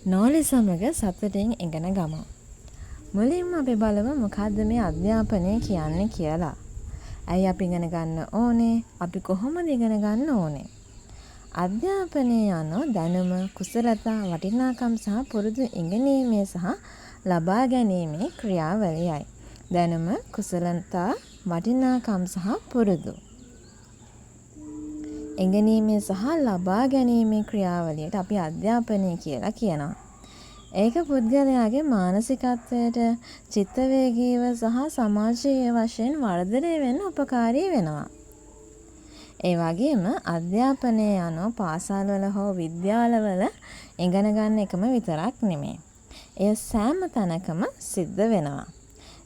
නෝලි සමග සතුටින් ඉගෙන ගමු. මුලින්ම අපි බලමු මොකද්ද මේ අධ්‍යාපනය කියන්නේ කියලා. ඇයි අපි ඉගෙන ගන්න ඕනේ? අපි කොහොමද ඉගෙන ගන්න ඕනේ? අධ්‍යාපනය යනු දැනුම, කුසලතා, වටිනාකම් සහ පුරුදු ඉගෙනීමේ සහ ලබා ගැනීමේ ක්‍රියාවලියයි. දැනුම, කුසලතා, වටිනාකම් සහ පුරුදු ඉගෙනීමේ සහ ලබා ගැනීමේ ක්‍රියාවලියට අපි අධ්‍යාපනය කියලා කියනවා. ඒක පුද්ගලයාගේ මානසිකත්වයට චිත්ත වේගීව සහ සමාජීය වශයෙන් වර්ධනය වෙන්න උපකාරී වෙනවා. ඒ වගේම අධ්‍යාපනය යනු පාසල්වල හෝ විද්‍යාලවල ඉගෙන ගන්න එකම විතරක් නෙමෙයි. එය සෑම තැනකම සිද්ධ වෙනවා.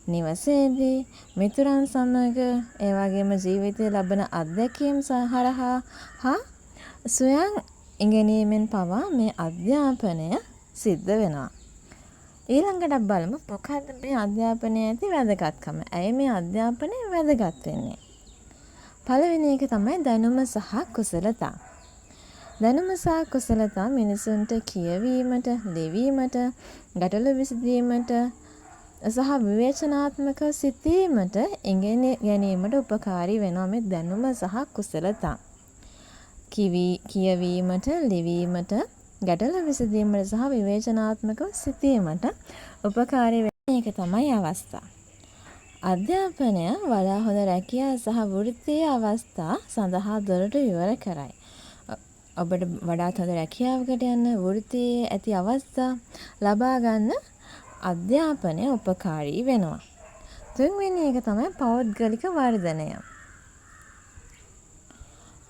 නිවසේදී මිතුරන් සමග ඒ වගේම ජීවිතයේ ලබන අත්දැකීම් හරහා හා ස්වයං ඉගෙනීමෙන් පවා මේ අධ්‍යාපනය සිද්ධ වෙනවා. ඊළඟට බලමු මොකක්ද මේ අධ්‍යාපනයේ ඇති වැදගත්කම. ඇයි මේ අධ්‍යාපනය වැදගත් වෙන්නේ? පළවෙනි එක තමයි දැනුම සහ කුසලතා. දැනුම සහ කුසලතා මිනිසුන්ට කියවීමට, ලිවීමට, ගැටලු විසඳීමට සහ විවේචනාත්මක සිතීමට ඉගෙන ගැනීමට උපකාරී වෙනවා මේ දැනුම සහ කුසලතා. කියවීමට, ලිවීමට, ගැටලු විසඳීමට සහ විවේචනාත්මකව සිතීමට උපකාරී වෙන එක තමයි අවස්ථා. අධ්‍යාපනය වඩා හොඳ රැකියාව සහ වෘත්තීය අවස්ථා සඳහා දොරටු විවර කරයි. ඔබට වඩාත් හොඳ රැකියාවකට යන්න, වෘත්තීය ඇති අවස්ථා ලබා ගන්න අධ්‍යාපනය උපකාරී වෙනවා. තුන්වෙනි එක තමයි පෞද්ගලික වර්ධනය.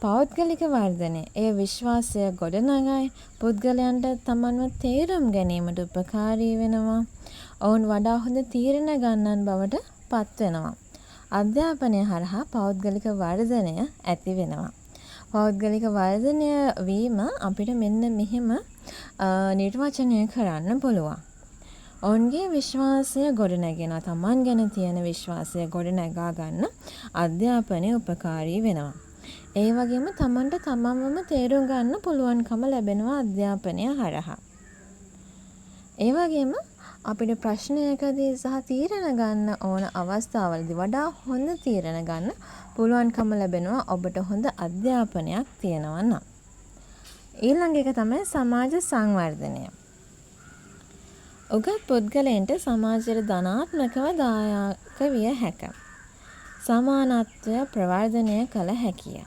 පෞද්ගලික වර්ධනය එය විශ්වාසය ගොඩනගයි. පුද්ගලයන්ට තමන්ව තේරුම් ගැනීමට උපකාරී වෙනවා. ඔවුන් වඩා හොඳ තීරණ ගන්නන් බවට පත් වෙනවා. අධ්‍යාපනය හරහා පෞද්ගලික වර්ධනය ඇති වෙනවා. පෞද්ගලික වර්ධනය වීම අපිට මෙන්න මෙහෙම නිර්වචනය කරන්න පුළුවන්. ඔවුන්ගේ විශ්වාසය ගොඩනැගෙනවා. තමන් ගැන තියෙන විශ්වාසය ගොඩනගා ගන්න අධ්‍යාපනය උපකාරී වෙනවා. ඒ වගේම තමන්ට තමන්වම තේරුම් ගන්න පුළුවන්කම ලැබෙනවා අධ්‍යාපනය හරහා. ඒ වගේම අපිට ප්‍රශ්නයකදී සහ තීරණ ගන්න ඕන අවස්ථාවලදී වඩා හොඳ තීරණ ගන්න පුළුවන්කම ලැබෙනවා ඔබට හොඳ අධ්‍යාපනයක් තියෙනවා නම්. ඊළඟ එක තමයි සමාජ සංවර්ධනය. උගත් පුද්ගලයන්ට සමාජයට ධනාත්මකව දායක විය හැක. සමානත්වය ප්‍රවර්ධනය කළ හැකිය.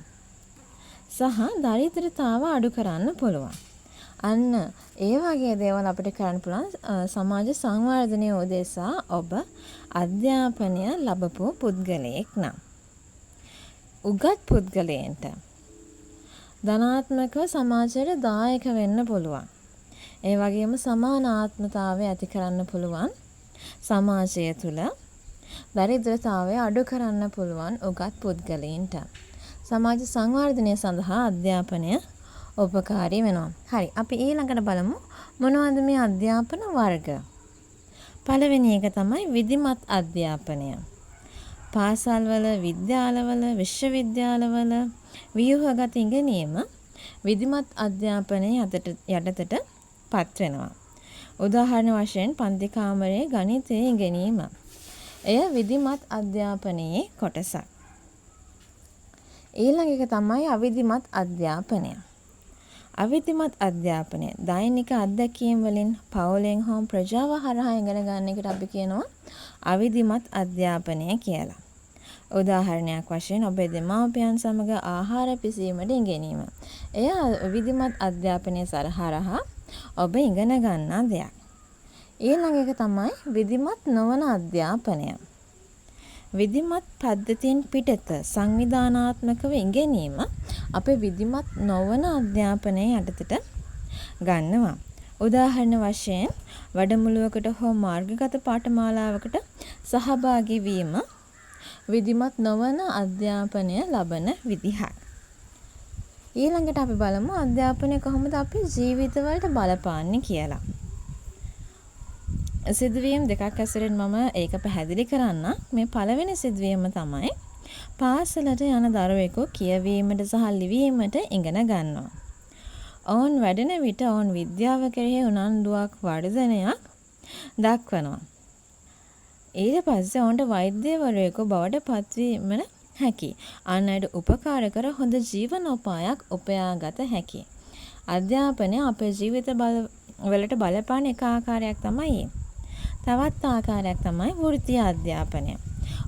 සහ දරිද්‍රතාව අඩු කරන්න පුළුවන්. අන්න ඒ වගේ දේවල් අපිට කරන්න පුළුවන් සමාජ සංවර්ධනය උදෙසා ඔබ අධ්‍යාපනය ලැබපු පුද්ගලයෙක් නම්. උගත් පුද්ගලයන්ට ධනාත්මකව සමාජයට දායක වෙන්න පුළුවන්. ඒ වගේම සමානාත්මතාවය ඇති කරන්න පුළුවන් සමාජය තුළ. දරිද්‍රතාවය අඩු කරන්න පුළුවන් උගත් පුද්ගලයන්ට. සමාජ සංවර්ධනය සඳහා අධ්‍යාපනය උපකාරී වෙනවා. හරි, අපි ඊළඟට බලමු මොනවද මේ අධ්‍යාපන වර්ග. පළවෙනි එක තමයි විධිමත් අධ්‍යාපනය. පාසල්වල, විද්‍යාලවල, විශ්වවිද්‍යාලවල ව්‍යුහගත ඉගෙනීම විධිමත් අධ්‍යාපනයේ යටතට පත් වෙනවා. උදාහරණ වශයෙන් පන්ති කාමරයේ ගණිතය ඉගෙනීම. එය විධිමත් අධ්‍යාපනයේ කොටසක්. ඊළඟ එක තමයි අවිධිමත් අධ්‍යාපනය. අවිධිමත් අධ්‍යාපනය දෛනික අත්දැකීම් වලින්, පවුලෙන් හෝ ප්‍රජාව හරහා ඉගෙන ගන්න එකට අපි කියනවා අවිධිමත් අධ්‍යාපනය කියලා. උදාහරණයක් වශයෙන් ඔබේ දෙමාපියන් සමග ආහාර පිසීමට ඉගෙනීම. එය විධිමත් අධ්‍යාපනය හරහා ඔබ ඉගෙන ගන්නා දෙයක්. ඊළඟ එක තමයි විධිමත් නොවන අධ්‍යාපනය. විධිමත් පද්ධතියෙන් පිටත සංවිධානාත්මකව ඉගෙනීම අපේ විධිමත් නොවන අධ්‍යාපනයේ යටතට ගන්නවා. උදාහරණ වශයෙන් වැඩමුළුවකට හෝ මාර්ගගත පාඨමාලාවකට සහභාගී වීම විධිමත් නොවන අධ්‍යාපනය ලබන විදිහක්. ඊළඟට අපි බලමු අධ්‍යාපනය කොහොමද අපේ ජීවිතවලට බලපාන්නේ කියලා. සිදුවීම් දෙකක් ඇසුරෙන් මම ඒක පැහැදිලි කරන්න. මේ පළවෙනි සිදුවීම තමයි පාසලට යන දරුවෙකු කියවීමට සහ ලිවීමට ඉගෙන ගන්නවා. ඔවුන් වැඩෙන විට ඔවුන් විද්‍යාව කෙරෙහි උනන්දුවක් වර්ධනයක් දක්වනවා. ඊට පස්සේ ඔවුන්ට වෛද්‍යවරයෙකු බවට පත්වීමට හැකි. අන් අයට උපකාර කර හොඳ ජීවනෝපායක් උපයාගත හැකි. අධ්‍යාපනය අපේ ජීවිත වලට බලපාන එක ආකාරයක් තමයි. තවත් ආකාරයක් තමයි වෘත්තීය අධ්‍යාපනය.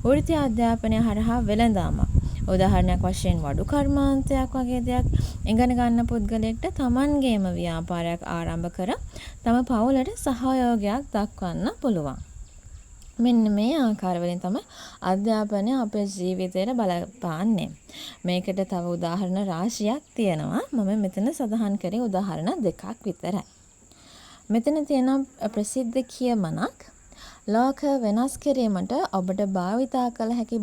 වෘත්තීය අධ්‍යාපනය හරහා වෙළඳාමක්. උදාහරණයක් වශයෙන් වඩු කර්මාන්තයක් වගේ දෙයක් ඉගෙන ගන්න පුද්ගලයෙක්ට Tamanගේම ව්‍යාපාරයක් ආරම්භ කර තම පවුලට සහයෝගයක් දක්වන්න පුළුවන්. මෙන්න මේ ආකාරවලින් තමයි අධ්‍යාපනය අපේ ජීවිතයට බලපාන්නේ. මේකට තව උදාහරණ රාශියක් තියෙනවා. මම මෙතන සඳහන් කරේ උදාහරණ 2ක් විතරයි. මෙතන තියෙන ප්‍රසිද්ධ කියමනක් ලෝක වෙනස් කිරීමට ඔබට භාවිතා කළ හැකි